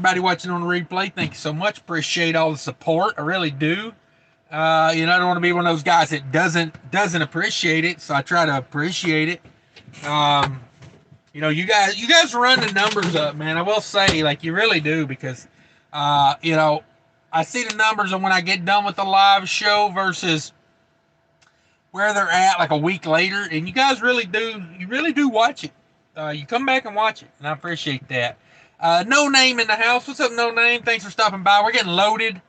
everybody watching on the replay, thank you so much. Appreciate all the support. I really do. I don't want to be one of those guys that doesn't appreciate it, so I try to appreciate it. You guys run the numbers up, man. I will say, like, you really do, because I see the numbers, and when I get done with the live show versus where they're at like a week later, and you guys really do watch it. You come back and watch it, and I appreciate that. No Name in the house. What's up, No Name? Thanks for stopping by. We're getting loaded.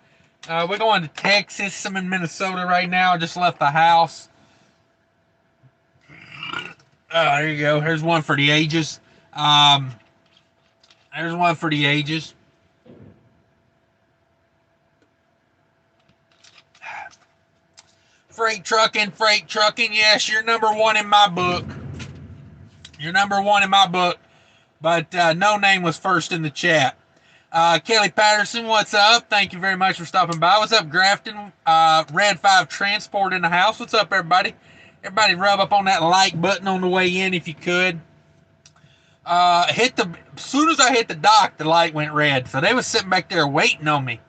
We're going to Texas. I'm in Minnesota right now. I just left the house. There you go. Here's one for the ages. There's one for the ages. Freight trucking. Yes, you're number one in my book. But No Name was first in the chat. Kelly Patterson, what's up? Thank you very much for stopping by. What's up, Grafton? Red 5 Transport in the house. What's up, everybody? Everybody rub up on that like button on the way in if you could. As soon as I hit the dock, the light went red. So they was sitting back there waiting on me.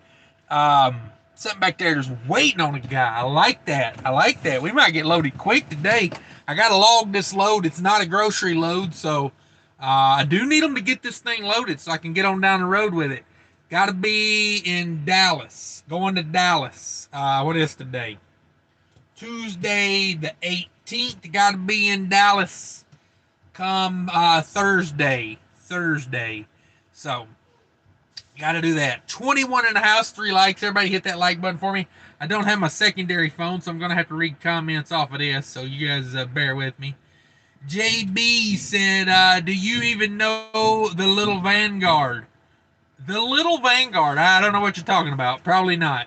Sitting back there just waiting on a guy. I like that. We might get loaded quick today. I got to log this load. It's not a grocery load, so I do need them to get this thing loaded so I can get on down the road with it. Got to be in Dallas. Going to Dallas. What is today? Tuesday the 18th. Got to be in Dallas come Thursday. So, got to do that. 21 in the house, 3 likes. Everybody hit that like button for me. I don't have my secondary phone, so I'm going to have to read comments off of this, so you guys bear with me. JB said, do you even know the Little Vanguard? The Little Vanguard? I don't know what you're talking about. Probably not.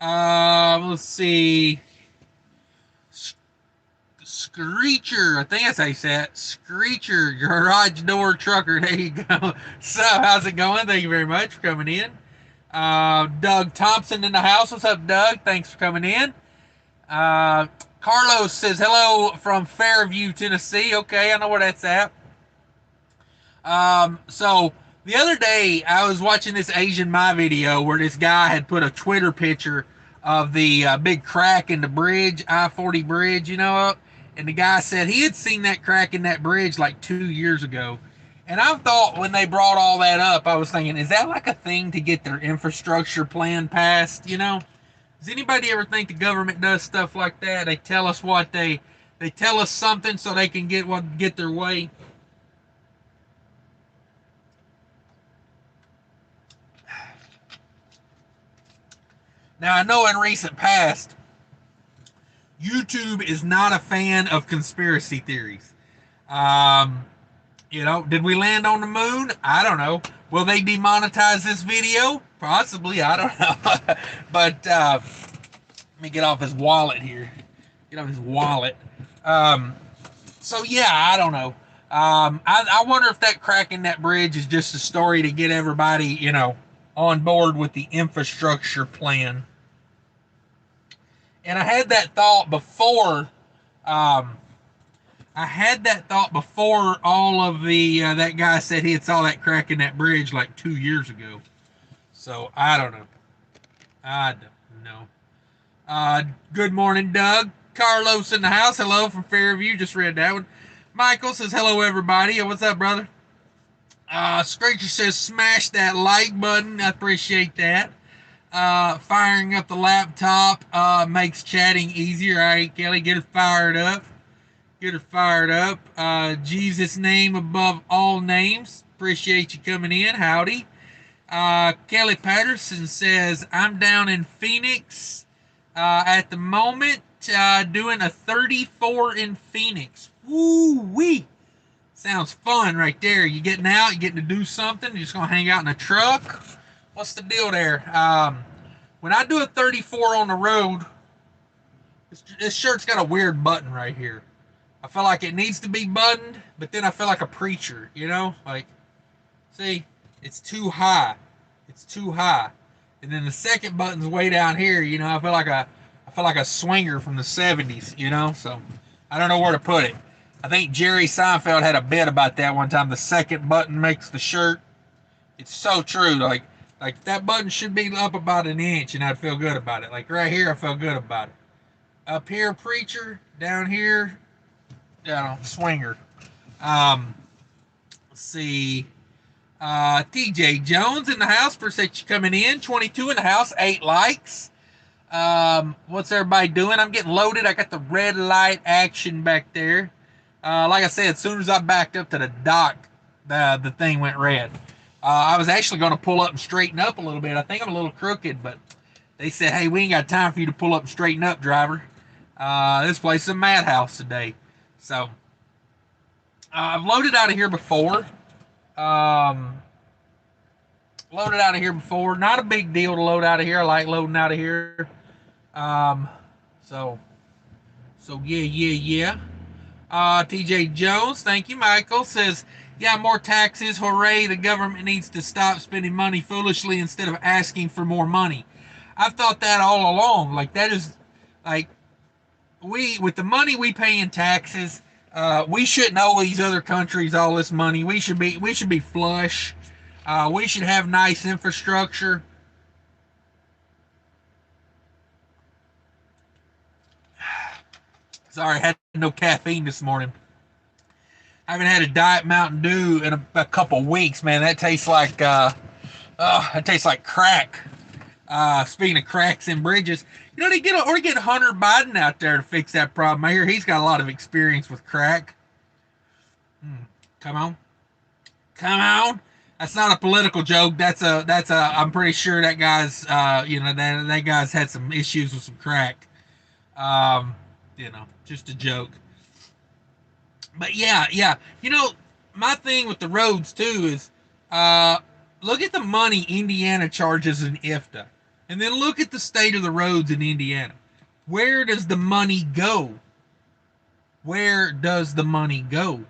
Let's see. Screecher, I think that's how you say it. Screecher, garage door trucker. There you go. So, how's it going? Thank you very much for coming in. Doug Thompson in the house. What's up, Doug? Thanks for coming in. Carlos says, hello from Fairview, Tennessee. Okay, I know where that's at. So, the other day, I was watching this Asian My video where this guy had put a Twitter picture of the big crack in the bridge, I-40 bridge, and the guy said he had seen that crack in that bridge like 2 years ago. And I thought when they brought all that up, I was thinking, is that like a thing to get their infrastructure plan passed, Does anybody ever think the government does stuff like that? They tell us they tell us something so they can get their way. Now, I know in recent past, YouTube is not a fan of conspiracy theories. Did we land on the moon? I don't know. Will they demonetize this video? Possibly. I don't know. But let me get off his wallet here. So, yeah, I don't know. I wonder if that crack in that bridge is just a story to get everybody, on board with the infrastructure plan. And I had that thought before. All of the that guy said he had saw that crack in that bridge like 2 years ago. So I don't know. Good morning, Doug. Carlos in the house. Hello from Fairview. Just read that one. Michael says hello, everybody. What's up, brother? Screecher says smash that like button. I appreciate that. Firing up the laptop makes chatting easier. All right, Kelly, get her fired up. Jesus' name above all names. Appreciate you coming in. Howdy. Kelly Patterson says, I'm down in Phoenix at the moment, doing a 34 in Phoenix. Woo-wee. Sounds fun right there. You getting out, you getting to do something, you're just going to hang out in a truck. What's the deal there? When I do a 34 on the road, this shirt's got a weird button right here. I feel like it needs to be buttoned, but then I feel like a preacher, Like, see, it's too high. And then the second button's way down here, I feel like a swinger from the 70s, So I don't know where to put it. I think Jerry Seinfeld had a bit about that one time. The second button makes the shirt. It's so true. Like that button should be up about an inch, and I'd feel good about it. Like right here, I feel good about it. Up here, preacher. Down here, swinger. Um, let's see. TJ Jones in the house. Appreciate you coming in. 22 in the house. 8 likes. What's everybody doing? I'm getting loaded. I got the red light action back there. Like I said, as soon as I backed up to the dock, the thing went red. I was actually going to pull up and straighten up a little bit. I think I'm a little crooked, but they said, hey, we ain't got time for you to pull up and straighten up, driver. This place is a madhouse today. So, I've loaded out of here before. Not a big deal to load out of here. I like loading out of here. So yeah. TJ Jones, thank you, Michael, says, yeah, more taxes, hooray, the government needs to stop spending money foolishly instead of asking for more money. I've thought that all along. Like, that is, like, with the money we pay in taxes, we shouldn't owe these other countries all this money. We should be flush. We should have nice infrastructure. Sorry, I had no caffeine this morning. I haven't had a Diet Mountain Dew in a couple weeks, man. That tastes like crack. Speaking of cracks and bridges, they get Hunter Biden out there to fix that problem. I hear he's got a lot of experience with crack. Come on. That's not a political joke. I'm pretty sure that guy's that guy's had some issues with some crack. Just a joke. But yeah. My thing with the roads too is look at the money Indiana charges in IFTA. And then look at the state of the roads in Indiana. Where does the money go? Where does the money go?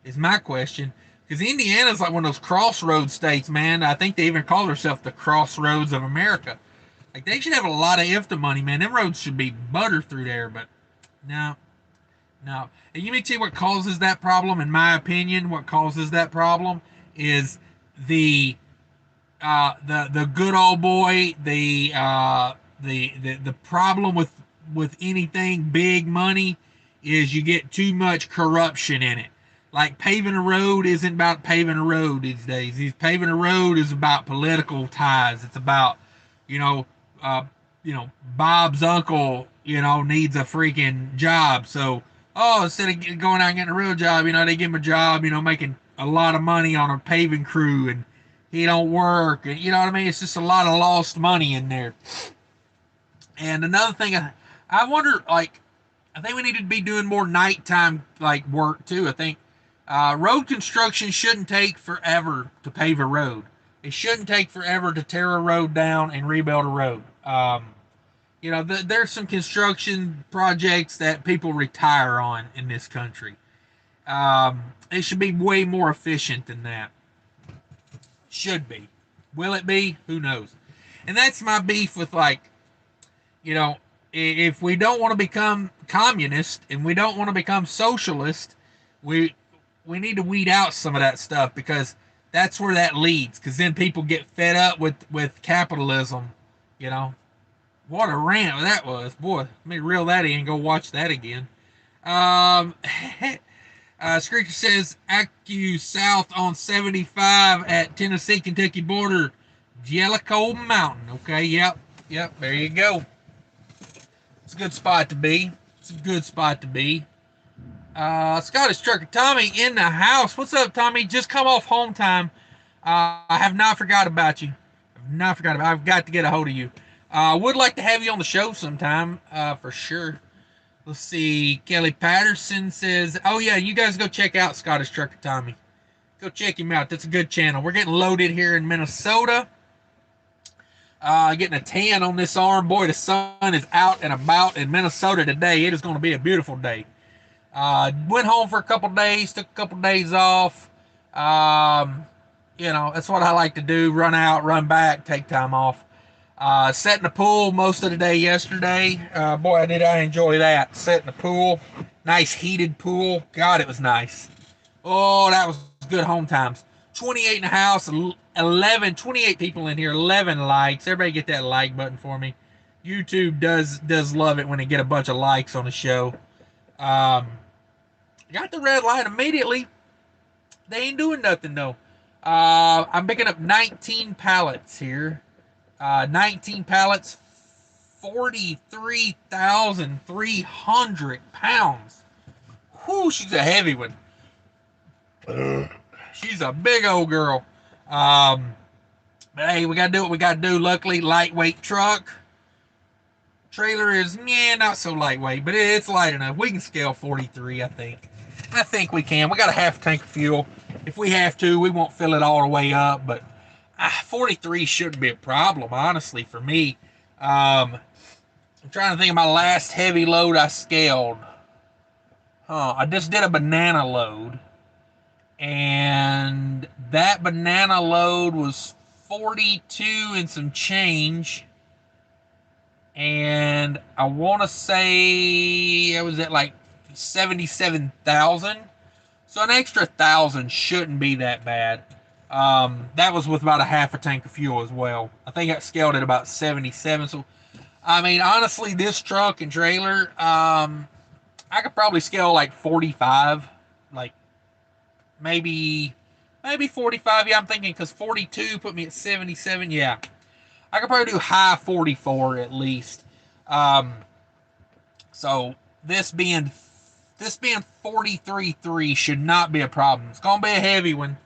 Is my question. Because Indiana's like one of those crossroads states, man. I think they even call themselves the crossroads of America. Like, they should have a lot of IFTA money, man. Them roads should be butter through there, but no. And you may tell you what causes that problem, in my opinion. What causes that problem is the good old boy, the problem with anything big money is you get too much corruption in it. Like, paving a road isn't about paving a road these days. Paving a road is about political ties. It's about, Bob's uncle, needs a freaking job. So, instead of going out and getting a real job, they give him a job, making a lot of money on a paving crew, and he don't work. And, you know what I mean? It's just a lot of lost money in there. And another thing, I wonder, like, I think we need to be doing more nighttime, like, work, too. I think road construction shouldn't take forever to pave a road. It shouldn't take forever to tear a road down and rebuild a road. There's some construction projects that people retire on in this country. It should be way more efficient than that. Should be. Will it be? Who knows? And that's my beef with, like, if we don't want to become communist and we don't want to become socialist, we need to weed out some of that stuff, because that's where that leads. Because then people get fed up with capitalism. What a rant that was. Boy, let me reel that in and go watch that again. Screecher says, Accu south on 75 at Tennessee-Kentucky border, Jellicoe Mountain. Okay, yep, there you go. It's a good spot to be. Scottish Trucker Tommy in the house. What's up, Tommy? Just come off home time. I have not forgot about you. I've got to get a hold of you. Would like to have you on the show sometime, for sure. Let's see. Kelly Patterson says, oh, yeah, you guys go check out Scottish Trucker Tommy. Go check him out. That's a good channel. We're getting loaded here in Minnesota. Getting a tan on this arm. Boy, the sun is out and about in Minnesota today. It is going to be a beautiful day. Went home for a couple days, took a couple days off. That's what I like to do. Run out, run back, take time off. Sat in the pool most of the day yesterday. Boy, did I enjoy that. Sat in the pool. Nice heated pool. God, it was nice. Oh, that was good home times. 28 in the house, 11, 28 people in here, 11 likes. Everybody get that like button for me. YouTube does love it when they get a bunch of likes on the show. Got the red light immediately. They ain't doing nothing though. I'm picking up 19 pallets here. 19 pallets, 43,300 pounds. Whew, she's a heavy one. She's a big old girl. But hey, we gotta do what we gotta do. Luckily, lightweight truck. Trailer is not so lightweight, but it's light enough. We can scale 43, I think. I think we can. We got a half tank of fuel. If we have to, we won't fill it all the way up, but 43 shouldn't be a problem, honestly, for me. I'm trying to think of my last heavy load I scaled. I just did a banana load, and that banana load was 42 and some change. And I want to say I was at like 77,000. So an extra 1,000 shouldn't be that bad. That was with about a half a tank of fuel as well. I think I scaled at about 77. So, I mean, honestly, this truck and trailer, I could probably scale like 45. Like, maybe 45. Yeah, I'm thinking because 42 put me at 77. Yeah. I could probably do high 44 at least. So this being 43.3 should not be a problem. It's gonna be a heavy one.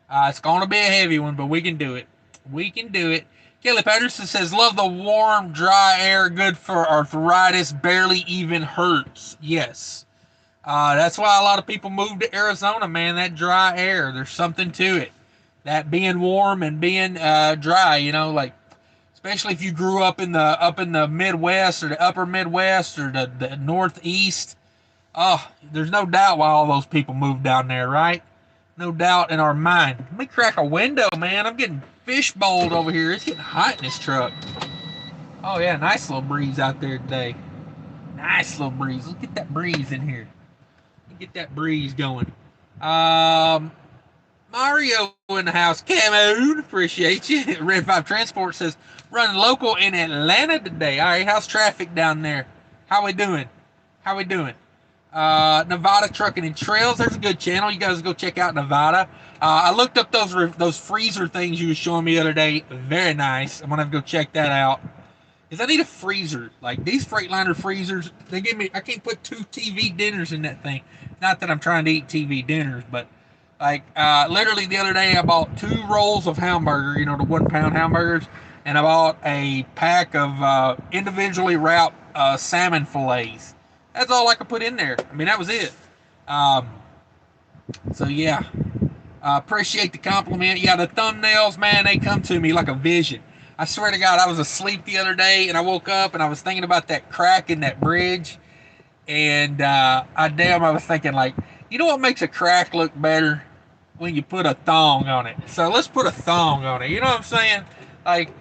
But we can do it. We can do it. Kelly Patterson says, "Love the warm, dry air. Good for arthritis. Barely even hurts." Yes. That's why a lot of people move to Arizona, man. That dry air. There's something to it. That being warm and being dry. Like. Especially if you grew up in the Midwest or the upper Midwest or the Northeast. Oh, there's no doubt why all those people moved down there, right? No doubt in our mind. Let me crack a window, man. I'm getting fishbowled over here. It's getting hot in this truck. Oh, yeah, nice little breeze out there today. Nice little breeze. Let's get that breeze in here. Get that breeze going. Mario in the house. Camoon, appreciate you. Red 5 Transport says, running local in Atlanta today. All right, how's traffic down there? How we doing? Nevada Trucking and Trails. There's a good channel. You guys go check out Nevada. I looked up those freezer things you were showing me the other day. Very nice. I'm gonna have to go check that out. Because I need a freezer. Like these Freightliner freezers, they give me. I can't put 2 TV dinners in that thing. Not that I'm trying to eat TV dinners, but like literally the other day I bought 2 rolls of hamburger. The 1-pound hamburgers, and I bought a pack of individually wrapped salmon fillets. That's all I could put in there. I mean, that was it. So yeah, appreciate the compliment. Yeah, the thumbnails, man, they come to me like a vision. I swear to God, I was asleep the other day and I woke up and I was thinking about that crack in that bridge, and I was thinking like, you know what makes a crack look better? When you put a thong on it. So let's put a thong on it. You know what I'm saying? Like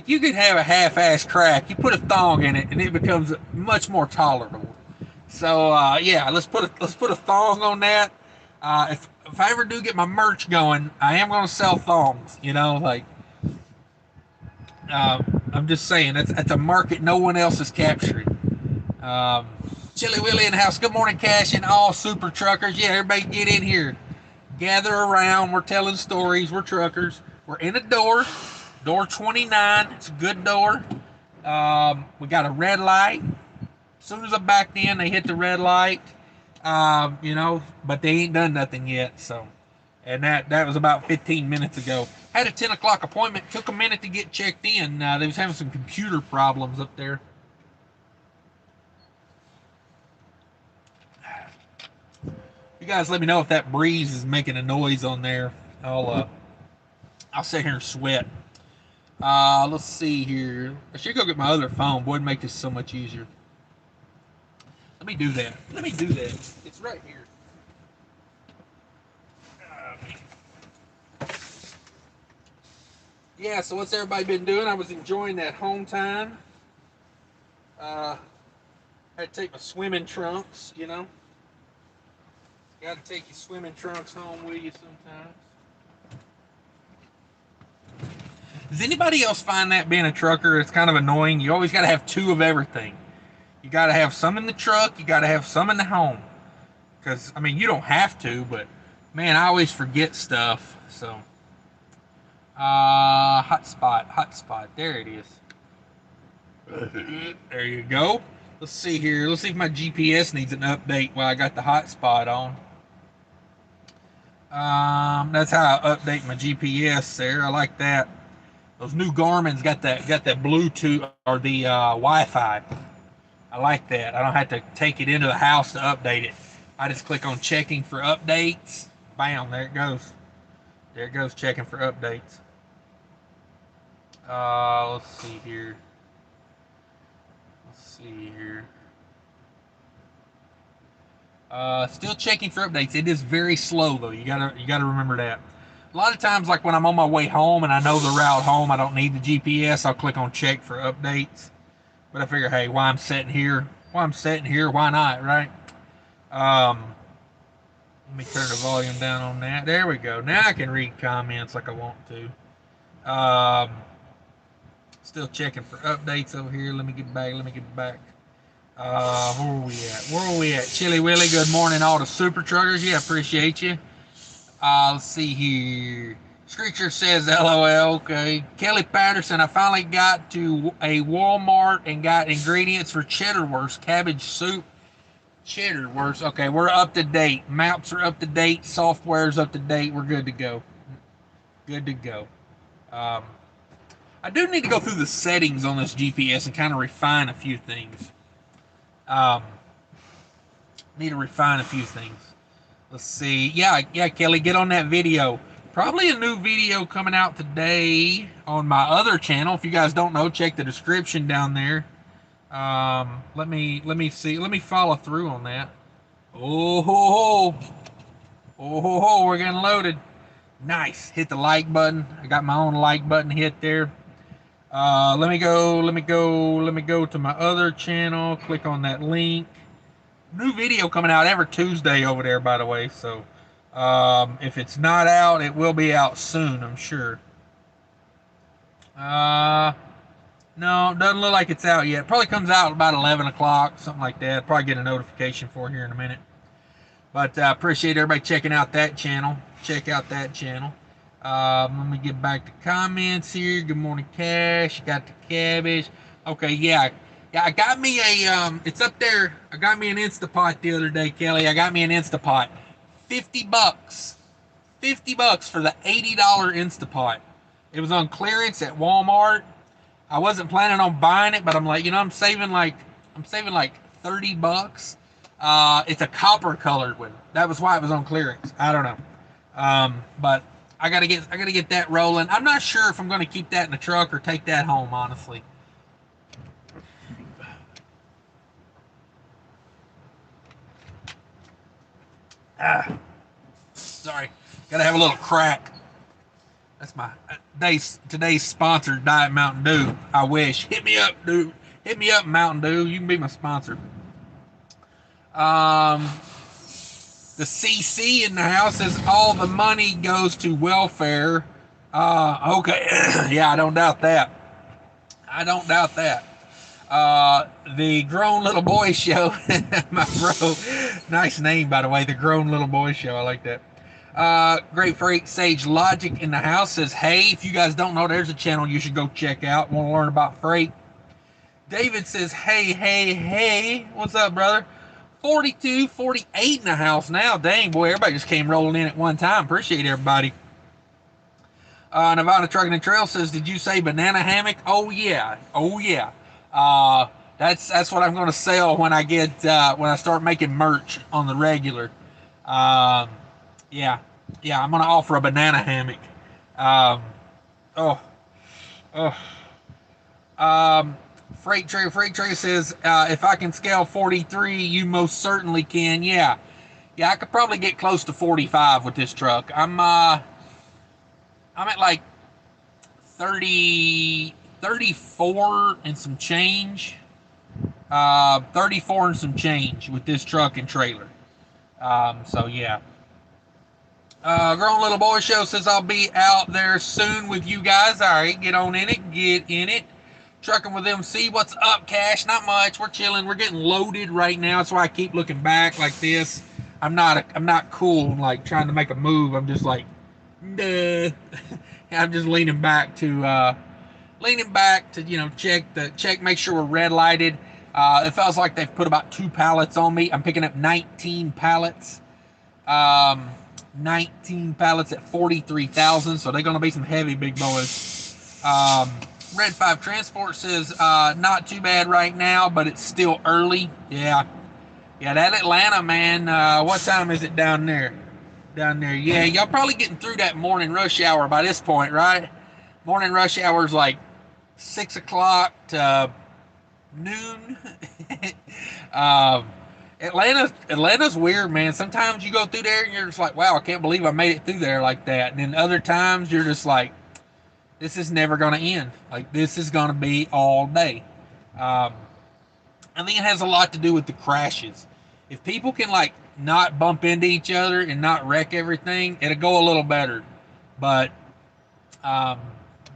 you could have a half-ass crack. You put a thong in it and it becomes much more tolerable. So yeah, let's put a thong on that. If I ever do get my merch going, I am going to sell thongs. I'm just saying that's a market no one else is capturing. Chili Willie in the house. Good morning, Cash and all super truckers. Yeah, everybody get in here. Gather around. We're telling stories. We're truckers. We're in a door 29. It's a good door. We got a red light. As soon as I backed in, they hit the red light. But they ain't done nothing yet. So, and that was about 15 minutes ago. Had a 10 o'clock appointment. Took a minute to get checked in. They was having some computer problems up there. You guys let me know if that breeze is making a noise on there. I'll sit here and sweat. Let's see here. I should go get my other phone. Boy, it'd make this so much easier. Let me do that. It's right here. Yeah, so what's everybody been doing? I was enjoying that home time. Had to take my swimming trunks, Got to take your swimming trunks home with you sometimes. Does anybody else find that being a trucker, it's kind of annoying? You always got to have two of everything. You got to have some in the truck. You got to have some in the home. Because, I mean, you don't have to, but, man, I always forget stuff. So, hotspot. There it is. There you go. Let's see here. Let's see if my GPS needs an update while I got the hotspot on. That's how I update my GPS there. I like that. Those new Garmin's got that Bluetooth or the Wi-Fi. I like that. I don't have to take it into the house to update it. I just click on checking for updates. Bam, there it goes. There it goes, checking for updates. Let's see here. Still checking for updates. It is very slow though. You gotta remember that. A lot of times, like when I'm on my way home and I know the route home, I don't need the GPS. I'll click on check for updates. But I figure, hey, why I'm sitting here, why not, right? Let me turn the volume down on that. There we go. Now I can read comments like I want to. Still checking for updates over here. Let me get back. Where are we at? Chili Willy, good morning, all the super truckers. Yeah, appreciate you. Let's see here. Screecher says, LOL, okay. Kelly Patterson, I finally got to a Walmart and got ingredients for Cheddarwurst cabbage soup. Cheddarwurst, okay, we're up to date. Maps are up to date. Software's up to date. We're good to go. I do need to go through the settings on this GPS and kind of refine a few things. Need to refine a few things. Let's see. Yeah, Kelly, get on that video. Probably a new video coming out today on my other channel. If you guys don't know, check the description down there. Let me see. Let me follow through on that. Oh ho ho, we're getting loaded. Nice. Hit the like button. I got my own like button hit there. Let me go to my other channel. Click on that link. New video coming out every Tuesday over there, by the way. So, if it's not out, it will be out soon, I'm sure. No, doesn't look like it's out yet. Probably comes out about 11 o'clock, something like that. Probably get a notification for here in a minute. But I appreciate everybody checking out that channel. Check out that channel. Let me get back to comments here. Good morning, Cash. Got the cabbage. Okay, yeah, I got me a, it's up there. I got me an Instapot the other day, Kelly. I got me an Instapot. $50. $50 for the $80 Instapot. It was on clearance at Walmart. I wasn't planning on buying it, but I'm like, I'm saving like $30. It's a copper colored one. That was why it was on clearance. I don't know. But I gotta get that rolling. I'm not sure if I'm gonna keep that in the truck or take that home, honestly. Sorry, gotta have a little crack. That's my today's sponsored Diet Mountain Dew. I wish. Hit me up, dude. Hit me up, Mountain Dew. You can be my sponsor. The CC in the house says all the money goes to welfare. Okay. Yeah, I don't doubt that. The Grown Little Boy Show. My bro. Nice name, by the way. The Grown Little Boy Show. I like that. Great Freight Sage Logic in the house says, hey, if you guys don't know, there's a channel you should go check out. Want to learn about freight? David says, hey. What's up, brother? 42, 48 in the house now. Dang, boy, everybody just came rolling in at one time. Appreciate everybody. Nevada Trucking and Trail says, did you say banana hammock? Oh yeah. That's what I'm going to sell when I start making merch on the regular. Yeah, I'm going to offer a banana hammock. Freight Trade says, if I can scale 43, you most certainly can. Yeah, I could probably get close to 45 with this truck. I'm at like 34 and some change. 34 and some change with this truck and trailer. So yeah. Grown Little Boy Show says I'll be out there soon with you guys. All right, get on in it. Get in it. Trucking with MC. What's up, Cash? Not much. We're chilling. We're getting loaded right now. That's why I keep looking back like this. I'm not cool like trying to make a move. I'm just like, duh. I'm just leaning back to check, make sure we're red lighted. It feels like they've put about 2 pallets on me. I'm picking up 19 pallets. 19 pallets at 43,000. So they're going to be some heavy big boys. Red 5 Transport says not too bad right now, but it's still early. Yeah, that Atlanta, man. What time is it down there? Yeah, y'all probably getting through that morning rush hour by this point, right? Morning rush hour is like 6 o'clock to noon. Atlanta's weird, man. Sometimes you go through there and you're just like, wow, I can't believe I made it through there like that. And then other times you're just like, this is never going to end. Like, this is going to be all day. I think it has a lot to do with the crashes. If people can, like, not bump into each other and not wreck everything, it'll go a little better. But,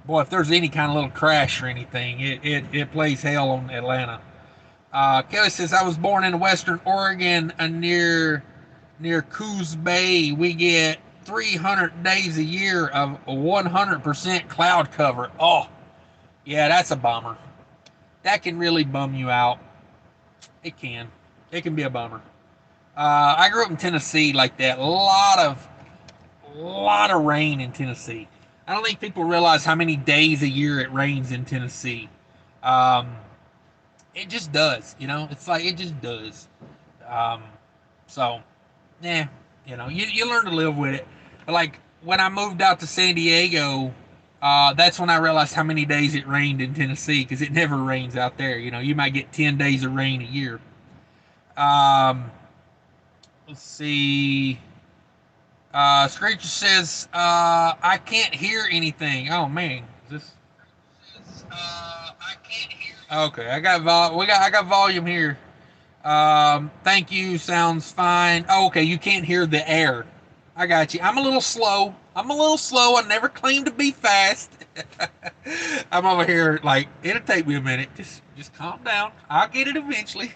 boy, if there's any kind of little crash or anything, it plays hell on Atlanta. Kelly says, I was born in Western Oregon near Coos Bay. We get 300 days a year of 100% cloud cover. Oh, yeah, that's a bummer. That can really bum you out. It can be a bummer. I grew up in Tennessee like that. A lot of rain in Tennessee. I don't think people realize how many days a year it rains in Tennessee. It just does, It's like it just does. So, you learn to live with it. But like when I moved out to San Diego, that's when I realized how many days it rained in Tennessee, because it never rains out there. You might get 10 days of rain a year. Let's see. Screecher says, I can't hear anything. Oh man, is this? I can't hear. Okay, I got volume here. Thank you. Sounds fine. Oh, okay, you can't hear the air. I got you. I'm a little slow. I never claimed to be fast. I'm over here like, it'll take me a minute. Just calm down. I'll get it eventually.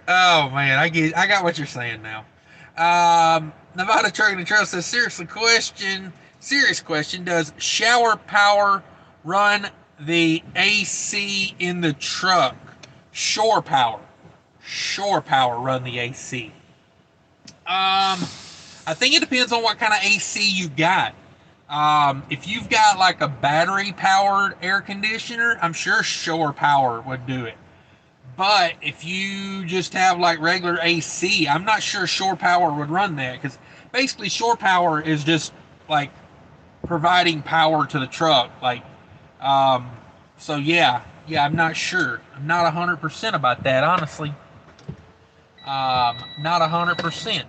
Oh man, I got what you're saying now. Nevada Trucking and Trail says, serious question. Does shower power run the AC in the truck? Shore power run the AC. I think it depends on what kind of AC you got. If you've got like a battery powered air conditioner, I'm sure shore power would do it. But if you just have like regular AC, I'm not sure shore power would run that, because basically shore power is just like providing power to the truck. Like, so yeah, I'm not sure. I'm not 100% about that, honestly. Not 100%.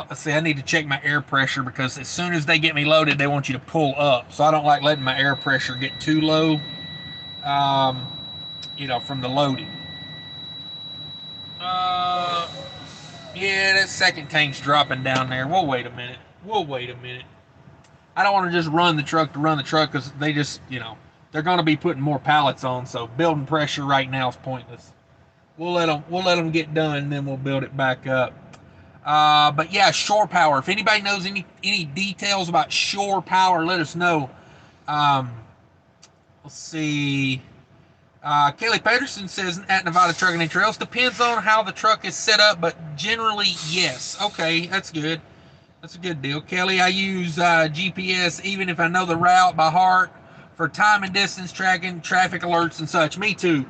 Let's see, I need to check my air pressure, because as soon as they get me loaded, they want you to pull up. So I don't like letting my air pressure get too low, from the loading. Yeah, that second tank's dropping down there. We'll wait a minute. I don't want to just run the truck, because they just, they're going to be putting more pallets on. So building pressure right now is pointless. We'll let them get done, and then we'll build it back up. But yeah, shore power. If anybody knows any details about shore power, let us know. Let's see. Kelly Pedersen says, at Nevada Trucking and Trails, depends on how the truck is set up, but generally, yes. Okay, that's good. That's a good deal. Kelly, I use GPS even if I know the route by heart for time and distance tracking, traffic alerts, and such. Me too.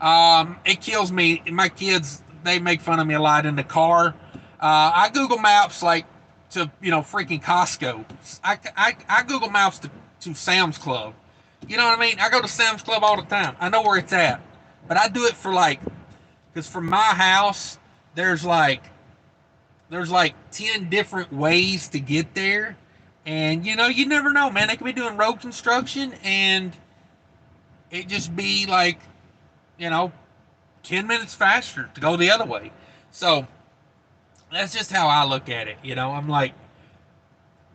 It kills me. My kids, they make fun of me a lot in the car. I Google Maps like to, freaking Costco. I Google Maps to Sam's Club. You know what I mean? I go to Sam's Club all the time. I know where it's at. But I do it because from my house, there's like 10 different ways to get there. And, you never know, man. They could be doing road construction and it just be like, 10 minutes faster to go the other way. So, That's just how I look at it. I'm like,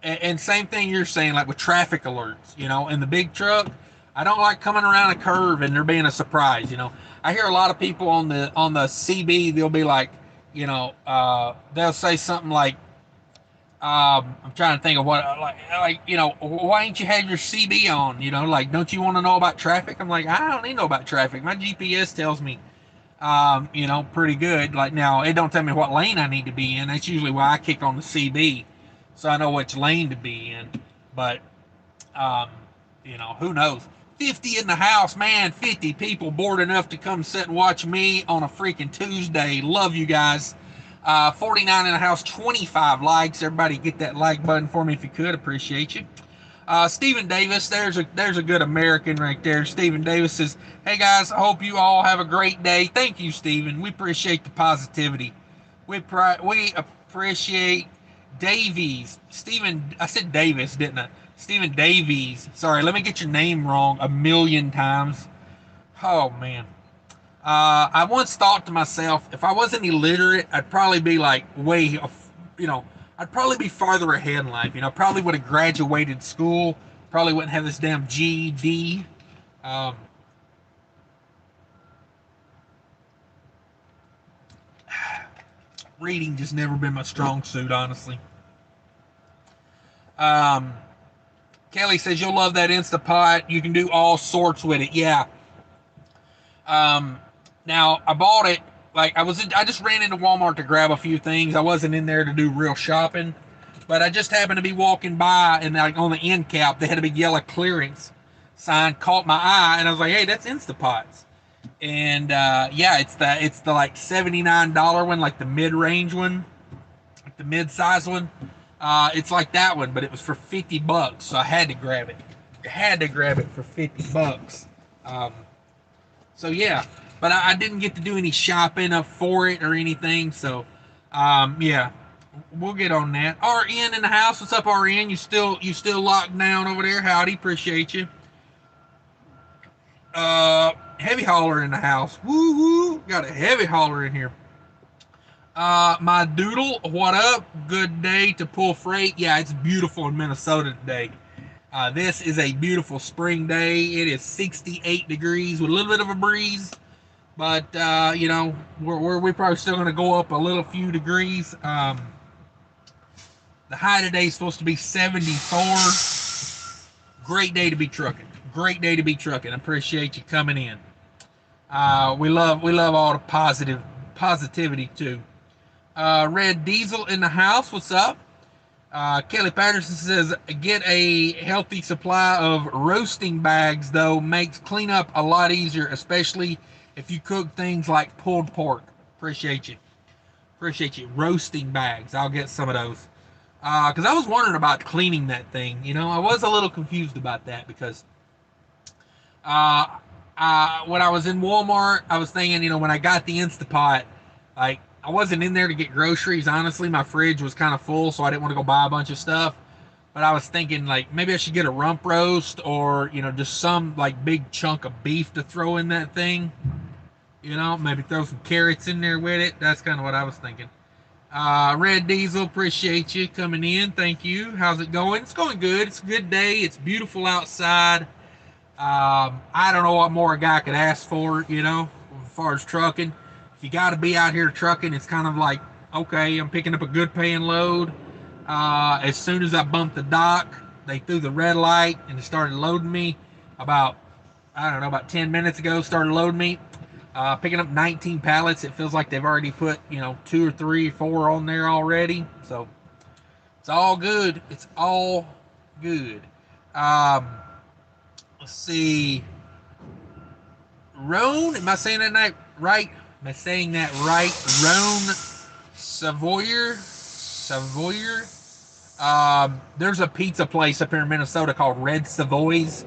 and same thing you're saying, like with traffic alerts, in the big truck. I don't like coming around a curve and there being a surprise. I hear a lot of people on the CB. They'll be like, they'll say something like, I'm trying to think of what, why ain't you have your CB on? Like, don't you want to know about traffic? I'm like, I don't need to know about traffic. My GPS tells me, pretty good. Like, now, it don't tell me what lane I need to be in. That's usually why I kick on the CB, so I know which lane to be in. But, um, who knows? 50 in the house, man. 50 people bored enough to come sit and watch me on a freaking Tuesday. Love you guys. 49 in the house, 25 likes. Everybody get that like button for me if you could. Appreciate you. Stephen Davis, there's a good American right there. Stephen Davis says, "Hey guys, I hope you all have a great day." Thank you, Stephen. We appreciate the positivity. We appreciate Davies. Stephen, I said Davis, didn't I? Stephen Davies. Sorry, let me get your name wrong a million times. Oh man. I once thought to myself, if I wasn't illiterate, I'd probably be like I'd probably be farther ahead in life. Probably would have graduated school. Probably wouldn't have this damn GED. Um, Reading just never been my strong suit, honestly. Um, Kelly says you'll love that Instapot. You can do all sorts with it. Yeah. Um, Now I bought it. Like I just ran into Walmart to grab a few things. I wasn't in there to do real shopping, but I just happened to be walking by, and like on the end cap, they had a big yellow clearance sign, caught my eye, and I was like, "Hey, that's Instapots." And yeah, it's the like $79 one, like the mid range one, like the mid size one. It's like that one, but it was for $50, so I had to grab it. I had to grab it for $50. Um, so yeah, but I didn't get to do any shopping up for it or anything. So yeah, we'll get on that. RN in the house. What's up, RN? You still locked down over there? Howdy, appreciate you. Heavy hauler in the house. Woo woo, got a heavy hauler in here. My doodle, what up? Good day to pull freight. Yeah, it's beautiful in Minnesota today. This is a beautiful spring day. It is 68 degrees with a little bit of a breeze, but we're probably still going to go up a little few degrees. The high today is supposed to be 74. Great day to be trucking. Great day to be trucking. I appreciate you coming in. We love all the positivity too. Red Diesel in the house. What's up? Kelly Patterson says, get a healthy supply of roasting bags, though, makes cleanup a lot easier, especially if you cook things like pulled pork. Appreciate you. Appreciate you. Roasting bags. I'll get some of those. Because I was wondering about cleaning that thing. I was a little confused about that because uh, when I was in Walmart, I was thinking, when I got the Instapot, like, I wasn't in there to get groceries. Honestly, my fridge was kind of full, so I didn't want to go buy a bunch of stuff. But I was thinking, like, maybe I should get a rump roast or, just some, like, big chunk of beef to throw in that thing. Maybe throw some carrots in there with it. That's kind of what I was thinking. Red Diesel, appreciate you coming in. Thank you. How's it going? It's going good. It's a good day. It's beautiful outside. I don't know what more a guy could ask for, as far as trucking. If you got to be out here trucking, it's kind of like, okay, I'm picking up a good paying load. As soon as I bumped the dock, they threw the red light and it started loading me about 10 minutes ago, started loading me. Picking up 19 pallets. It feels like they've already put, 2 or 3 or 4 on there already. So it's all good. It's all good. Let's see. Roan, am I saying that right? Am I saying that right? Roan Savoyer. There's a pizza place up here in Minnesota called Red Savoys.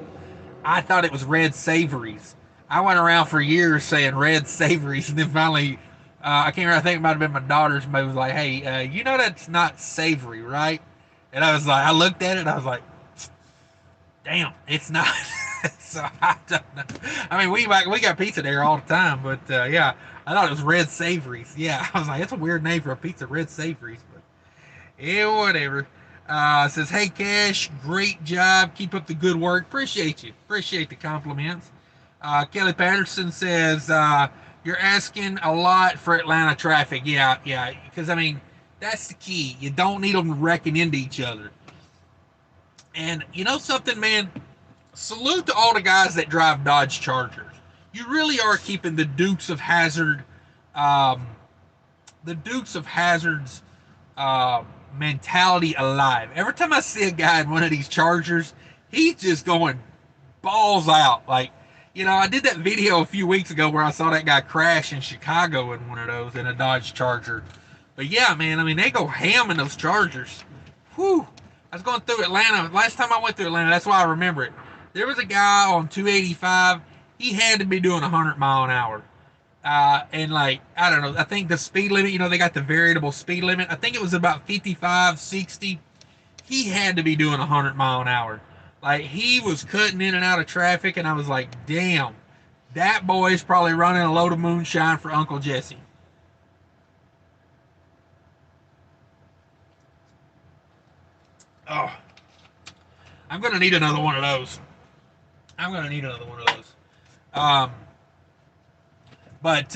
I thought it was Red Savories. I went around for years saying Red Savories, and then finally, I can't remember, I think it might have been my daughter's, but it was like, hey, that's not savory, right? And I was like, I looked at it, and I was like, damn, it's not. So I don't know. I mean, we got pizza there all the time, but yeah, I thought it was Red Savories. Yeah, I was like, it's a weird name for a pizza, Red Savories, but yeah, whatever. Says, hey Cash, great job, keep up the good work. Appreciate you, appreciate the compliments. Kelly Patterson says, you're asking a lot for Atlanta traffic. Yeah, yeah, because I mean, that's the key. You don't need them wrecking into each other. And you know something, man? Salute to all the guys that drive Dodge Chargers. You really are keeping um, the Dukes of Hazard's uh, mentality alive. Every time I see a guy in one of these Chargers, he's just going balls out. Like, you know, I did that video a few weeks ago where I saw that guy crash in Chicago in one of those in a Dodge Charger. But yeah, man, I mean, they go ham in those Chargers. Whew. I was going through Atlanta. Last time I went through Atlanta, that's why I remember it. There was a guy on 285. He had to be doing 100 mile an hour. And like, I don't know, I think the speed limit, you know, they got the variable speed limit. I think it was about 55, 60. He had to be doing 100 mile an hour. Like, he was cutting in and out of traffic, and I was like, damn, that boy's probably running a load of moonshine for Uncle Jesse. Oh, I'm going to need another one of those. I'm going to need another one of those. Um, but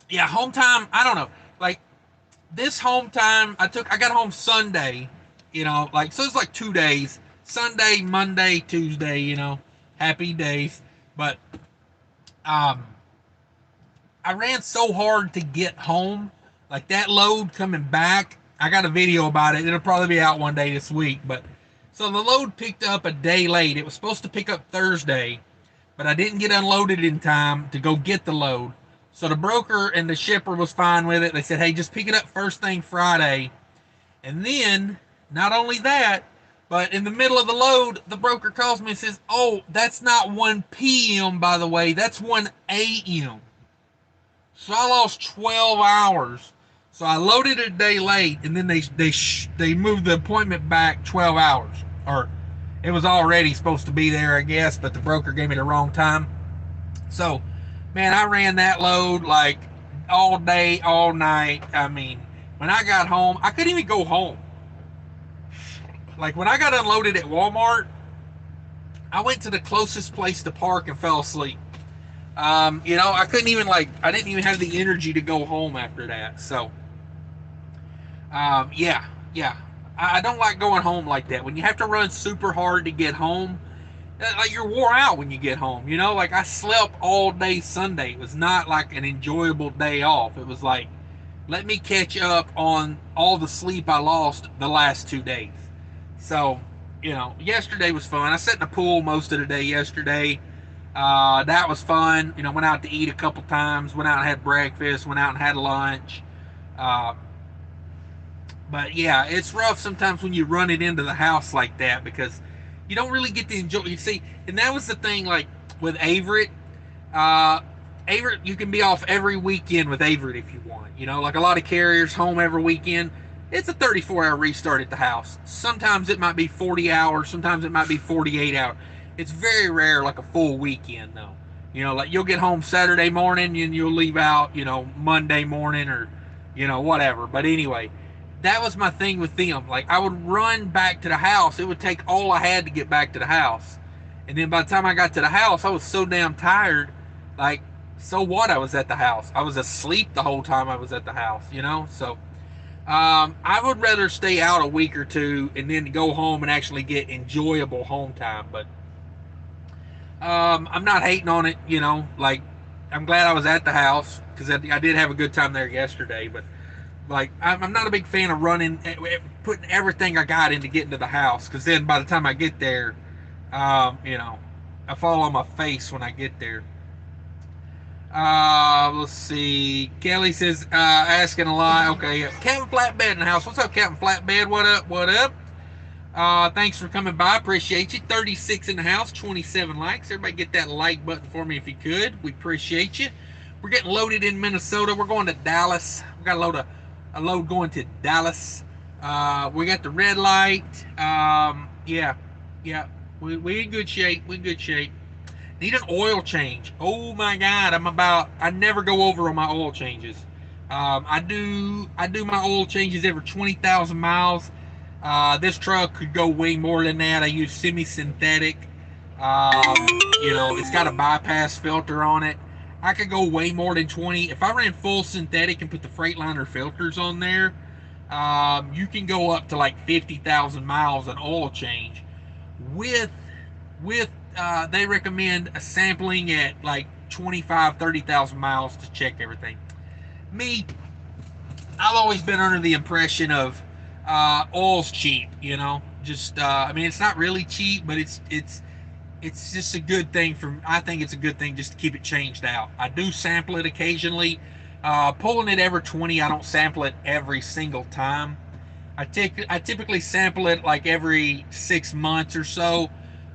yeah, home time, I don't know. Like, this home time, I got home Sunday, you know, like, so it's like 2 days. Sunday, Monday, Tuesday, you know, happy days. But um, I ran so hard to get home, like that load coming back. I got a video about it. It'll probably be out one day this week. But so the load picked up a day late. It was supposed to pick up Thursday, but I didn't get unloaded in time to go get the load. So the broker and the shipper was fine with it. They said, hey, just pick it up first thing Friday. And then, not only that, but in the middle of the load, the broker calls me and says, oh, that's not 1 p.m., by the way. That's 1 a.m. So I lost 12 hours. So I loaded it a day late, and then they moved the appointment back 12 hours. Or it was already supposed to be there, I guess, but the broker gave me the wrong time. So, man, I ran that load like all day, all night. I mean, when I got home, I couldn't even go home. Like, when I got unloaded at Walmart, I went to the closest place to park and fell asleep. You know, I didn't even have the energy to go home after that. So, yeah, yeah. I don't like going home like that. When you have to run super hard to get home, like, you're wore out when you get home. You know, like, I slept all day Sunday. It was not like an enjoyable day off. It was like, let me catch up on all the sleep I lost the last 2 days. So, you know, yesterday was fun. I sat in the pool most of the day yesterday. That was fun. You know, went out to eat a couple times, went out and had breakfast, went out and had lunch. Uh, but yeah, it's rough sometimes when you run it into the house like that because you don't really get to enjoy. You see, and that was the thing, like with Averett. Averett, you can be off every weekend with Averett if you want. You know, like a lot of carriers, home every weekend. It's a 34-hour restart at the house. Sometimes it might be 40 hours. Sometimes it might be 48 hours. It's very rare, like a full weekend, though. You know, like you'll get home Saturday morning and you'll leave out, you know, Monday morning or, you know, whatever. But anyway, that was my thing with them. Like, I would run back to the house. It would take all I had to get back to the house. And then by the time I got to the house, I was so damn tired. Like, so what? I was at the house. I was asleep the whole time I was at the house, you know? So, I would rather stay out a week or two and then go home and actually get enjoyable home time. But I'm not hating on it, you know. Like, I'm glad I was at the house because I did have a good time there yesterday. But like, I'm not a big fan of running, putting everything I got into getting to the house because then by the time I get there, you know, I fall on my face when I get there. Let's see. Kelly says, asking a lot. Okay, Captain Flatbed in the house. What's up, Captain Flatbed? What up? What up? Thanks for coming by. Appreciate you. 36 in the house, 27 likes. Everybody get that like button for me if you could. We appreciate you. We're getting loaded in Minnesota. We're going to Dallas. We got a load going to Dallas. We got the red light. Yeah. We in good shape. We in good shape. Need an oil change. Oh my God, I never go over on my oil changes. I do my oil changes every 20,000 miles. This truck could go way more than that. I use semi-synthetic. Um, it's got a bypass filter on it. I could go way more than 20. If I ran full synthetic and put the Freightliner filters on there, you can go up to like 50,000 miles an oil change with they recommend a sampling at like 25, 30,000 miles to check everything. Me, I've always been under the impression of oil's cheap, just I mean, it's not really cheap, but it's just a good thing I think it's a good thing just to keep it changed out. I do sample it occasionally. Pulling it every 20, I don't sample it every single time. I typically sample it like every 6 months or so.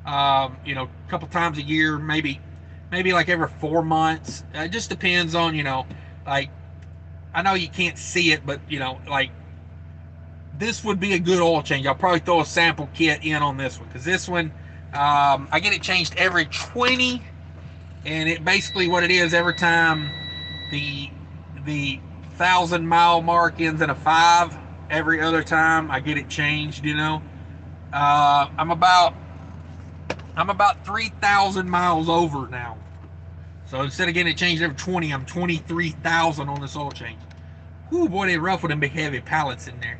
A couple times a year, maybe like every 4 months. It just depends on, like, I know you can't see it, but like, this would be a good oil change. I'll probably throw a sample kit in on this one, because this one, I get it changed every 20, and it basically what it is, every time the 1,000-mile mark ends in a 5, every other time I get it changed. I'm about 3,000 miles over now. So instead of getting it changed every 20, I'm 23,000 on this oil change. Whew, boy, they rough with them big heavy pallets in there,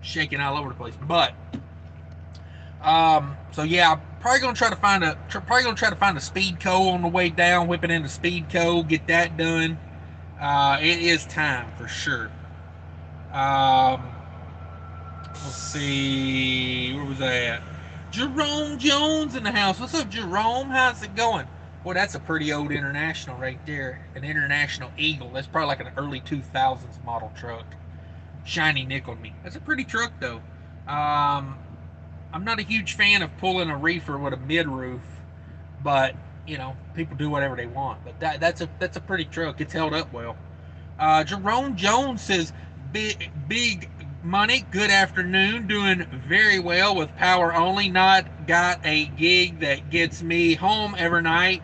shaking all over the place. But so yeah, I'm probably gonna try to find a speed co on the way down, whip it into speed co, get that done. It is time for sure. Let's see, where was I at? Jerome Jones in the house. What's up, Jerome? How's it going? Boy, that's a pretty old International right there. An International Eagle. That's probably like an early 2000s model truck. Shiny nickeled me. That's a pretty truck, though. I'm not a huge fan of pulling a reefer with a mid-roof, but, people do whatever they want. But that's a pretty truck. It's held up well. Jerome Jones says, big money, good afternoon, doing very well with power only, not got a gig that gets me home every night,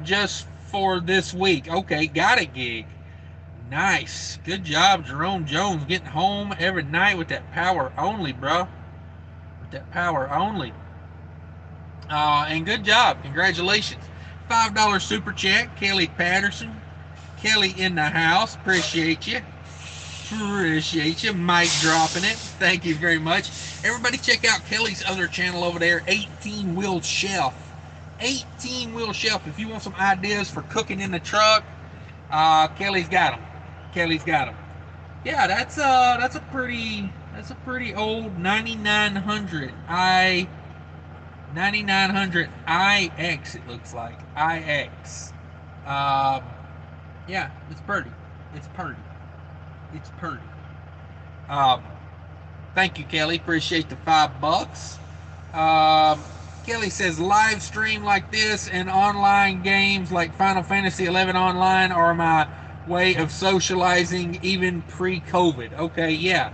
just for this week. Okay, got a gig. Nice, good job, Jerome Jones, getting home every night with that power only, bro, with that power only. And good job, congratulations. $5 super chat, Kelly Patterson. Kelly in the house, appreciate you. Appreciate you. Mike dropping it. Thank you very much. Everybody check out Kelly's other channel over there, 18-Wheel Chef. 18-Wheel Chef. If you want some ideas for cooking in the truck, Kelly's got them. Kelly's got them. Yeah, that's a pretty old 9900 IX, it looks like. IX. Yeah, it's pretty. It's pretty. It's pretty. Thank you, Kelly. Appreciate the $5. Kelly says, live stream like this and online games like Final Fantasy 11 online are my way of socializing even pre-COVID. Okay, yeah.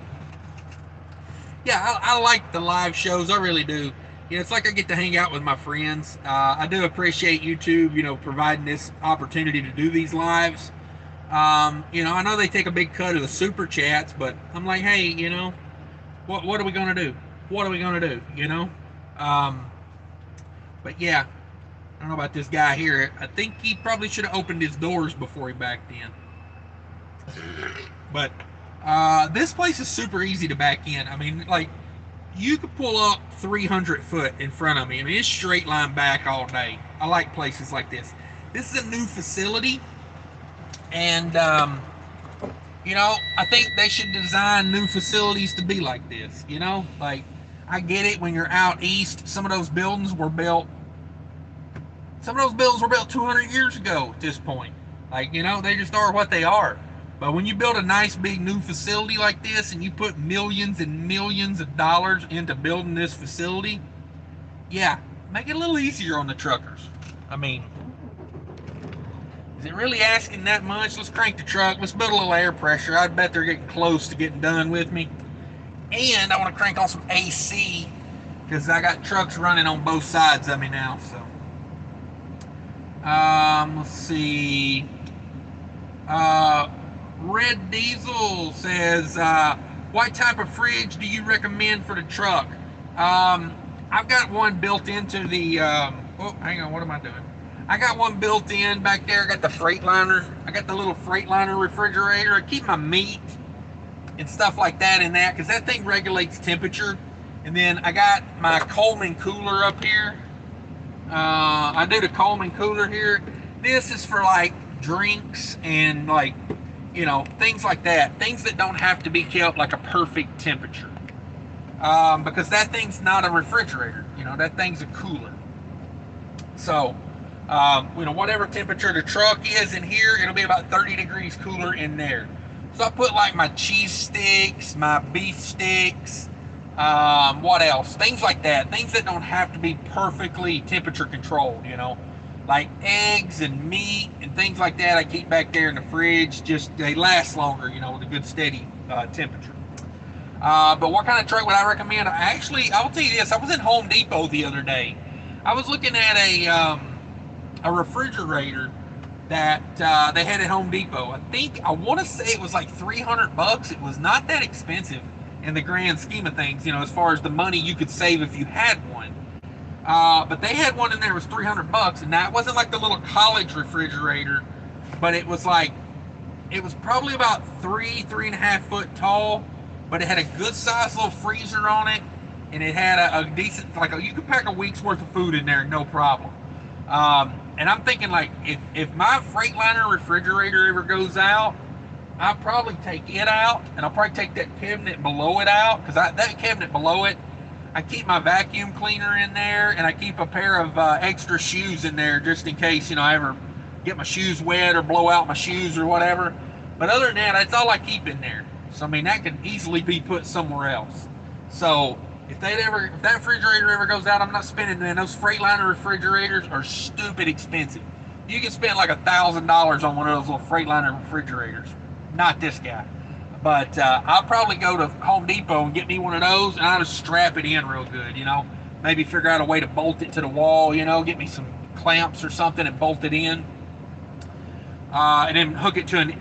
Yeah, I like the live shows. I really do. It's like I get to hang out with my friends. I do appreciate YouTube, providing this opportunity to do these lives. I know they take a big cut of the super chats, but I'm like, hey, what are we gonna do? What are we gonna do? But yeah, I don't know about this guy here. I think he probably should have opened his doors before he backed in. But this place is super easy to back in. I mean, like, you could pull up 300 foot in front of me. I mean, it's straight line back all day. I like places like this. This is a new facility. And, I think they should design new facilities to be like this, Like, I get it, when you're out east, some of those buildings were built 200 years ago at this point. Like, they just are what they are. But when you build a nice big new facility like this and you put millions and millions of dollars into building this facility, yeah, make it a little easier on the truckers. I mean, is it really asking that much? Let's crank the truck. Let's build a little air pressure. I bet they're getting close to getting done with me. And I want to crank on some AC because I got trucks running on both sides of me now. So, let's see. Red Diesel says, what type of fridge do you recommend for the truck? I've got one built into the, oh, hang on, what am I doing? I got one built in back there. I got the Freightliner. I got the little Freightliner refrigerator. I keep my meat and stuff like that in that because that thing regulates temperature. And then I got my Coleman cooler up here. I do the Coleman cooler here. This is for like drinks and like, you know, things like that. Things that don't have to be kept like a perfect temperature. Because that thing's not a refrigerator. You know, that thing's a cooler. So, you know, whatever temperature the truck is in here, it'll be about 30 degrees cooler in there. So I put like my cheese sticks, my beef sticks, what else? Things like that. Things that don't have to be perfectly temperature controlled, you know. Like eggs and meat and things like that I keep back there in the fridge. Just, they last longer, you know, with a good steady temperature. But what kind of truck would I recommend? Actually, I'll tell you this. I was in Home Depot the other day. I was looking at a refrigerator that they had at Home Depot. I want to say it was like $300. It was not that expensive in the grand scheme of things, you know, as far as the money you could save if you had one. But they had one in there that was $300, and that wasn't like the little college refrigerator, but it was like, it was probably about 3.5 foot tall, but it had a good sized little freezer on it, and it had a decent, like you could pack a week's worth of food in there, no problem. And I'm thinking like, if my Freightliner refrigerator ever goes out, I'll probably take it out, and I'll probably take that cabinet below it out, because that cabinet below it, I keep my vacuum cleaner in there, and I keep a pair of extra shoes in there just in case, you know, I ever get my shoes wet or blow out my shoes or whatever. But other than that, that's all I keep in there. So I mean, that could easily be put somewhere else. So if that refrigerator ever goes out, I'm not spending. Man, those Freightliner refrigerators are stupid expensive. You can spend like $1,000 on one of those little Freightliner refrigerators. Not this guy. But I'll probably go to Home Depot and get me one of those, and I'll just strap it in real good, you know. Maybe figure out a way to bolt it to the wall, you know, get me some clamps or something and bolt it in. And then hook it to the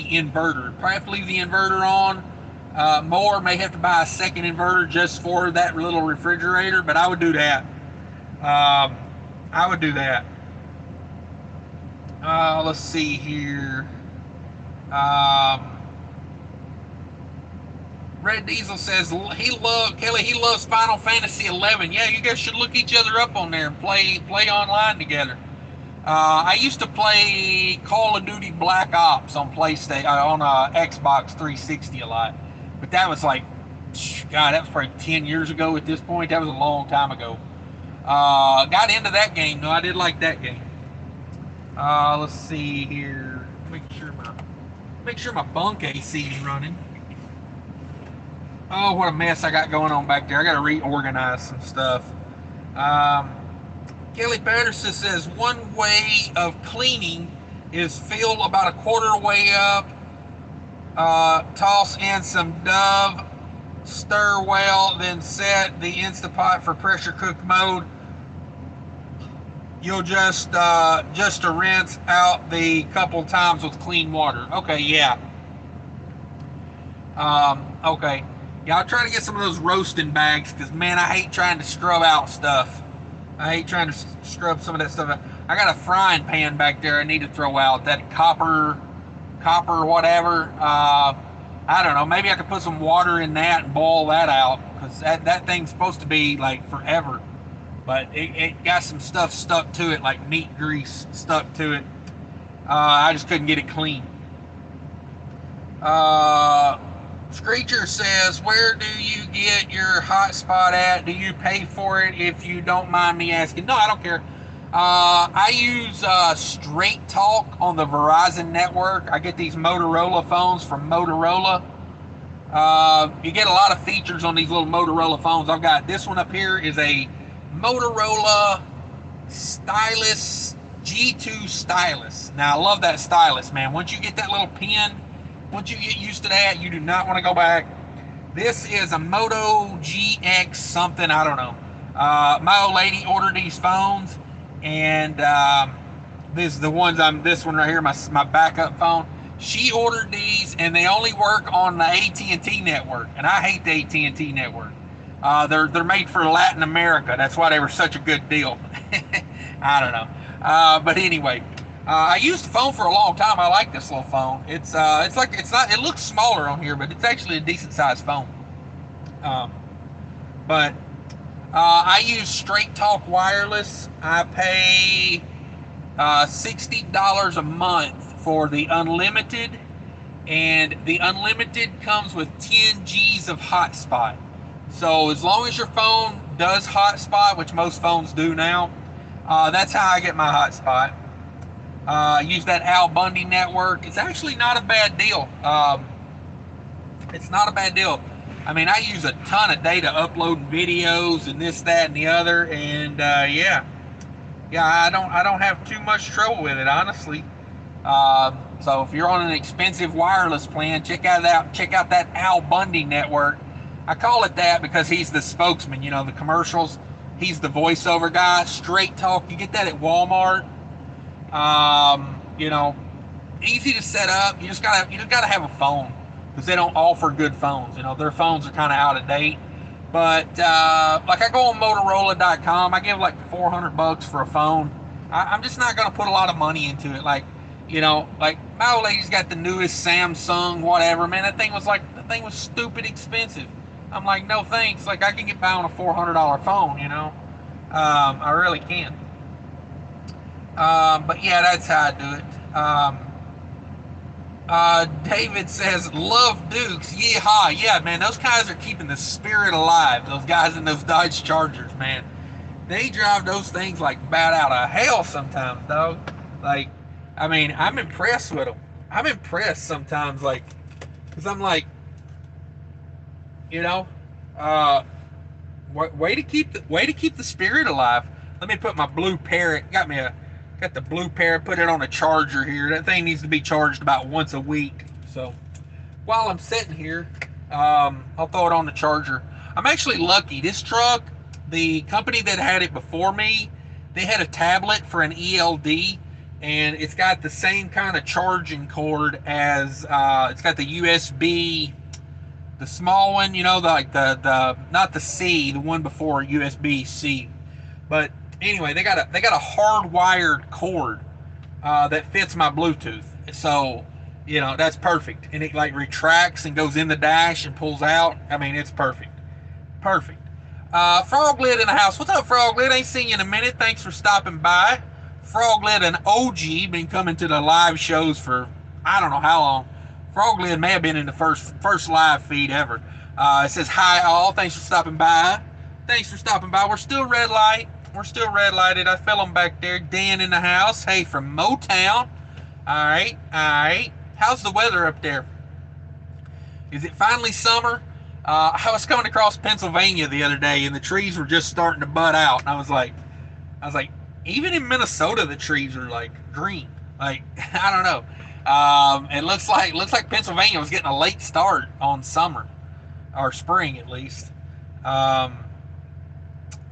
inverter. Probably have to leave the inverter on. More may have to buy a second inverter just for that little refrigerator, but I would do that. I would do that. Let's see here. Red Diesel says he loves Final Fantasy 11. Yeah, you guys should look each other up on there and play online together. I used to play Call of Duty Black Ops on PlayStation, on Xbox 360 a lot, but that was like, God, that was probably 10 years ago at this point. That was a long time ago. Got into that game though. I did like that game. Let's see here. Make sure my bunk AC is running. Oh, what a mess I got going on back there. I got to reorganize some stuff. Kelly Patterson says, one way of cleaning is fill about a quarter way up, toss in some Dove, stir well, then set the Instapot for pressure cook mode. You'll just to rinse out the couple times with clean water. Okay, yeah. Okay. Yeah, I'll try to get some of those roasting bags, because, man, I hate trying to scrub out stuff. I hate trying to scrub some of that stuff out. I got a frying pan back there I need to throw out. That copper whatever. I don't know. Maybe I could put some water in that and boil that out, because that thing's supposed to be, like, forever. But it got some stuff stuck to it, like meat grease stuck to it. I just couldn't get it clean. Screecher says, where do you get your hotspot at? Do you pay for it, if you don't mind me asking? No, I don't care. I use Straight Talk on the Verizon network. I get these Motorola phones from Motorola. You get a lot of features on these little Motorola phones. I've got this one up here is a Motorola Stylus G2 Stylus. Now, I love that stylus, man. Once you get that little pin, once you get used to that, you do not want to go back. This is a Moto GX something, I don't know. My old lady ordered these phones, and this is the ones this one right here, my backup phone. She ordered these, and they only work on the AT&T network, and I hate the AT&T network. They're made for Latin America. That's why they were such a good deal. I don't know. But anyway, I used the phone for a long time. I like this little phone. It's like it's not. It looks smaller on here, but it's actually a decent sized phone. But I use Straight Talk Wireless. I pay $60 a month for the unlimited, and the unlimited comes with 10 G's of hotspot. So as long as your phone does hotspot, which most phones do now, that's how I get my hotspot. I use that Al Bundy network. It's actually not a bad deal. It's not a bad deal. I mean, I use a ton of data uploading videos and this, that, and the other, and yeah, I don't have too much trouble with it, honestly. So if you're on an expensive wireless plan, check out that Al Bundy network. I call it that because he's the spokesman. You know, the commercials. He's the voiceover guy. Straight Talk. You get that at Walmart. You know, easy to set up. You just gotta have a phone, because they don't offer good phones. You know, their phones are kind of out of date. But like I go on Motorola.com, I give like $400 for a phone. I'm just not gonna put a lot of money into it. Like, you know, like my old lady's got the newest Samsung, whatever. Man, that thing was stupid expensive. I'm like, no thanks. Like, I can get by on a $400 phone, you know. I really can. But yeah, that's how I do it. David says, love Dukes. Yeehaw. Yeah, man, those guys are keeping the spirit alive. Those guys in those Dodge Chargers, man. They drive those things like bat out of hell sometimes, dog. Like, I mean, I'm impressed with them. I'm impressed sometimes, like, because I'm like, you know, way to keep the spirit alive. Let me put my Blue Parrot. Got the Blue Parrot. Put it on a charger here. That thing needs to be charged about once a week. So while I'm sitting here, I'll throw it on the charger. I'm actually lucky. This truck, the company that had it before me, they had a tablet for an ELD, and it's got the same kind of charging cord as it's got the USB. The small one, you know, like the not the C, the one before USB-C. But anyway, they got a hardwired cord that fits my Bluetooth. So, you know, that's perfect. And it like retracts and goes in the dash and pulls out. I mean, it's perfect. Perfect. Froglid in the house. What's up, Froglid? Ain't seen you in a minute. Thanks for stopping by. Froglid and OG been coming to the live shows for I don't know how long. Froglid may have been in the first live feed ever. It says, hi all, thanks for stopping by. Thanks for stopping by. We're still red light. We're still red lighted. I feel them back there. Dan in the house. Hey, from Motown. All right. How's the weather up there? Is it finally summer? I was coming across Pennsylvania the other day, and the trees were just starting to bud out. And I was like, even in Minnesota, the trees are like green. Like, I don't know. It looks like Pennsylvania was getting a late start on summer, or spring at least.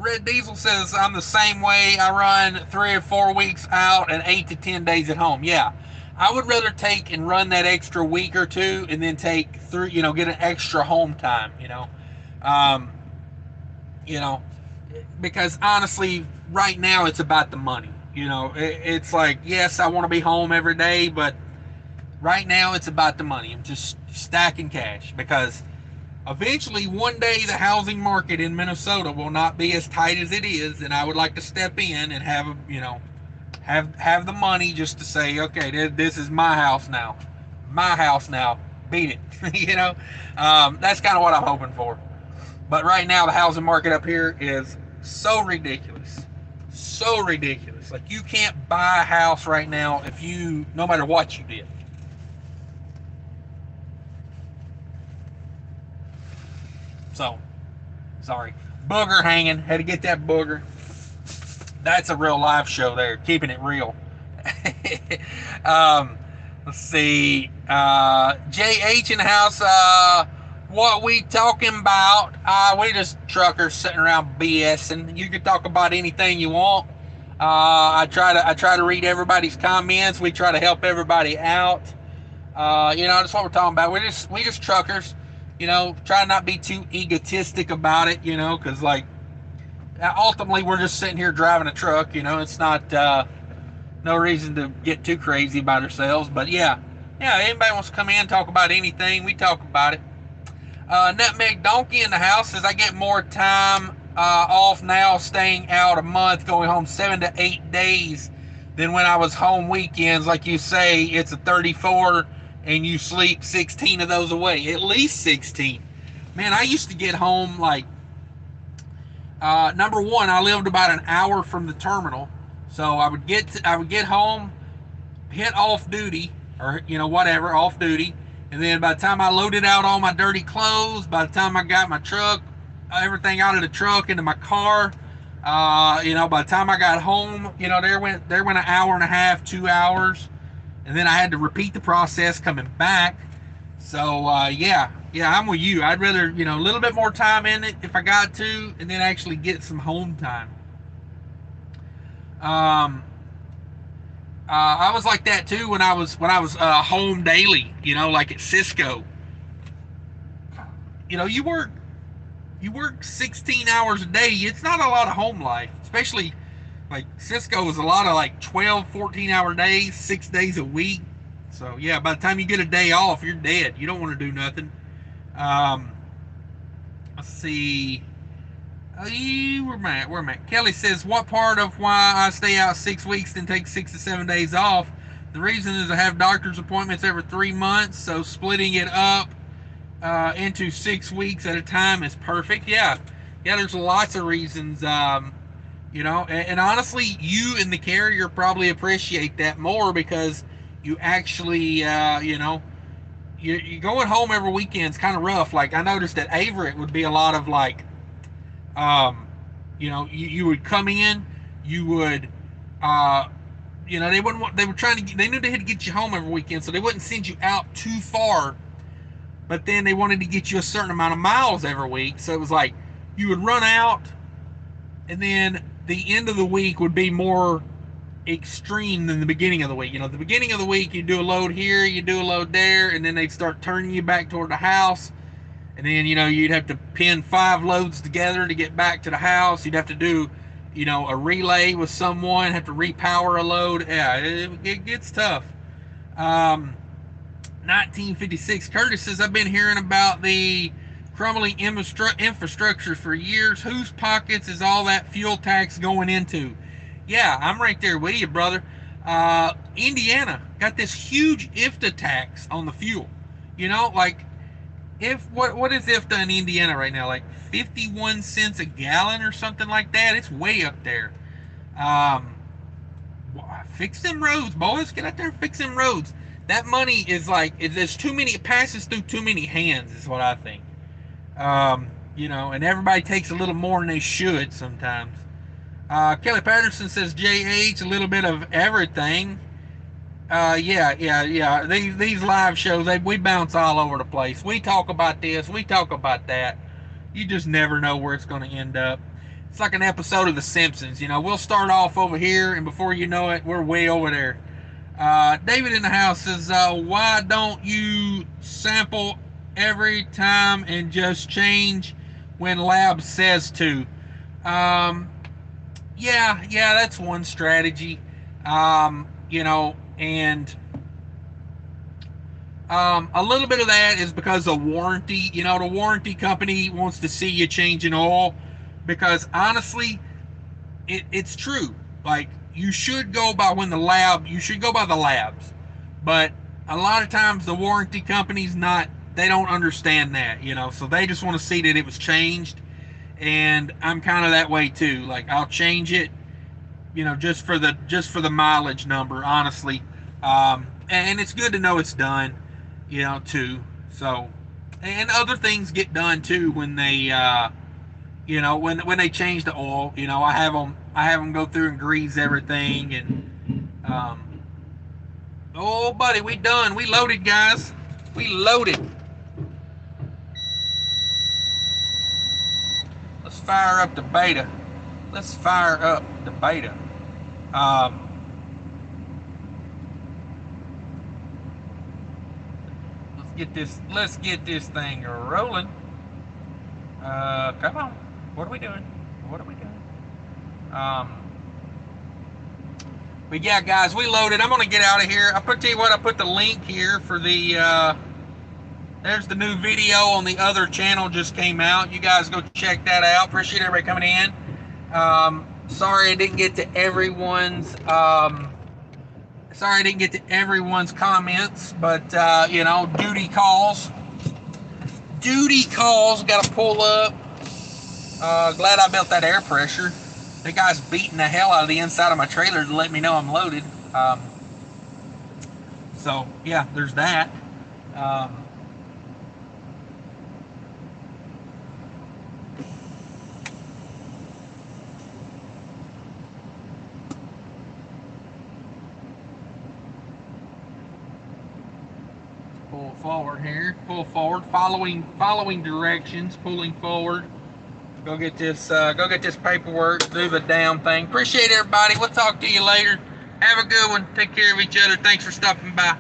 Red Diesel says, I'm the same way. I run 3 or 4 weeks out and 8 to 10 days at home. Yeah, I would rather take and run that extra week or two and then take through, you know, get an extra home time, you know, because honestly, right now it's about the money. You know, it's like, yes, I want to be home every day, but right now it's about the money. I'm just stacking cash, because eventually one day the housing market in Minnesota will not be as tight as it is, and I would like to step in and have, you know, have the money just to say, okay, this is my house now. My house now. Beat it. You know, that's kind of what I'm hoping for. But right now the housing market up here is so ridiculous. So ridiculous. Like, you can't buy a house right now no matter what you did. So, sorry. Booger hanging. Had to get that booger. That's a real live show there. Keeping it real. Let's see. JH in the house. What we talking about? We just truckers sitting around BSing. You can talk about anything you want. I try to read everybody's comments. We try to help everybody out. That's what we're talking about. We just truckers. Try not to be too egotistic about it. Because like ultimately we're just sitting here driving a truck. It's not no reason to get too crazy about ourselves. But yeah. Anybody wants to come in, talk about anything, we talk about it. Nutmeg Donkey in the house says I get more time off now, staying out a month, going home 7 to 8 days than when I was home weekends. Like you say, it's a 34 and you sleep 16 of those away, at least 16. Man, I used to get home like number one, I lived about an hour from the terminal, so I would get home, hit off duty, or whatever, off duty, and then by the time I loaded out all my dirty clothes, by the time I got my truck, everything out of the truck into my car, by the time I got home, there went an hour and a half, 2 hours, and then I had to repeat the process coming back. So yeah, I'm with you. I'd rather a little bit more time in it if I got to, and then actually get some home time. I was like that too when I was home daily. Like at Cisco. You work 16 hours a day. It's not a lot of home life, especially like Cisco is a lot of like 12, 14-hour days, 6 days a week. So yeah, by the time you get a day off, you're dead. You don't want to do nothing. Let's see. Where am I? Kelly says, what part of why I stay out 6 weeks then take 6 to 7 days off? The reason is I have doctor's appointments every 3 months, so splitting it up into 6 weeks at a time is perfect. Yeah, there's lots of reasons. And honestly, you and the carrier probably appreciate that more because you actually, you're going home every weekend is kind of rough. Like I noticed at Averett would be a lot of like, you would come in, you would, they wouldn't want, they were trying to, they knew they had to get you home every weekend, so they wouldn't send you out too far, but then they wanted to get you a certain amount of miles every week. So it was like, you would run out, and then the end of the week would be more extreme than the beginning of the week. The beginning of the week, you do a load here, you do a load there, and then they'd start turning you back toward the house. And then, you'd have to pin 5 loads together to get back to the house. You'd have to do, a relay with someone, have to repower a load. Yeah, it gets tough. 1956, Curtis says, I've been hearing about the crumbling infrastructure for years. Whose pockets is all that fuel tax going into? Yeah, I'm right there with you, brother. Indiana got this huge IFTA tax on the fuel. Like, what is IFTA in Indiana right now? Like 51 cents a gallon or something like that. It's way up there. Fix them roads, boys. Get out there and fix them roads. That money is like, there's too many, it passes through too many hands, is what I think. And everybody takes a little more than they should sometimes. Kelly Patterson says, JH, a little bit of everything. Yeah. These live shows, we bounce all over the place. We talk about this, we talk about that. You just never know where it's going to end up. It's like an episode of The Simpsons. We'll start off over here, and before you know it, we're way over there. David in the house says, why don't you sample every time and just change when lab says to? Yeah, that's one strategy. And a little bit of that is because of warranty. The warranty company wants to see you changing oil because honestly, it's true. Like, you should go by the labs. But a lot of times the warranty company's they don't understand that, so they just want to see that it was changed. And I'm kind of that way too. Like, I'll change it, just for the mileage number, honestly. And it's good to know it's done, too. So, and other things get done too when they, when they change the oil. I have them go through and grease everything. And oh, buddy, we done. We loaded, guys. We loaded. fire up the beta. Let's fire up the beta. Let's get this thing rolling. Come on. What are we doing? What are we doing? But yeah, guys, we loaded. I'm gonna get out of here. I put the link here for the there's the new video on the other channel just came out. You guys go check that out. Appreciate everybody coming in. Sorry I didn't get to everyone's comments, but you know, duty calls. Got to pull up. Glad I built that air pressure. The guy's beating the hell out of the inside of my trailer to let me know I'm loaded. So yeah, there's that. Pull forward here. Pull forward. Following directions. Pulling forward. Go get this paperwork. Do the damn thing. Appreciate everybody. We'll talk to you later. Have a good one. Take care of each other. Thanks for stopping by.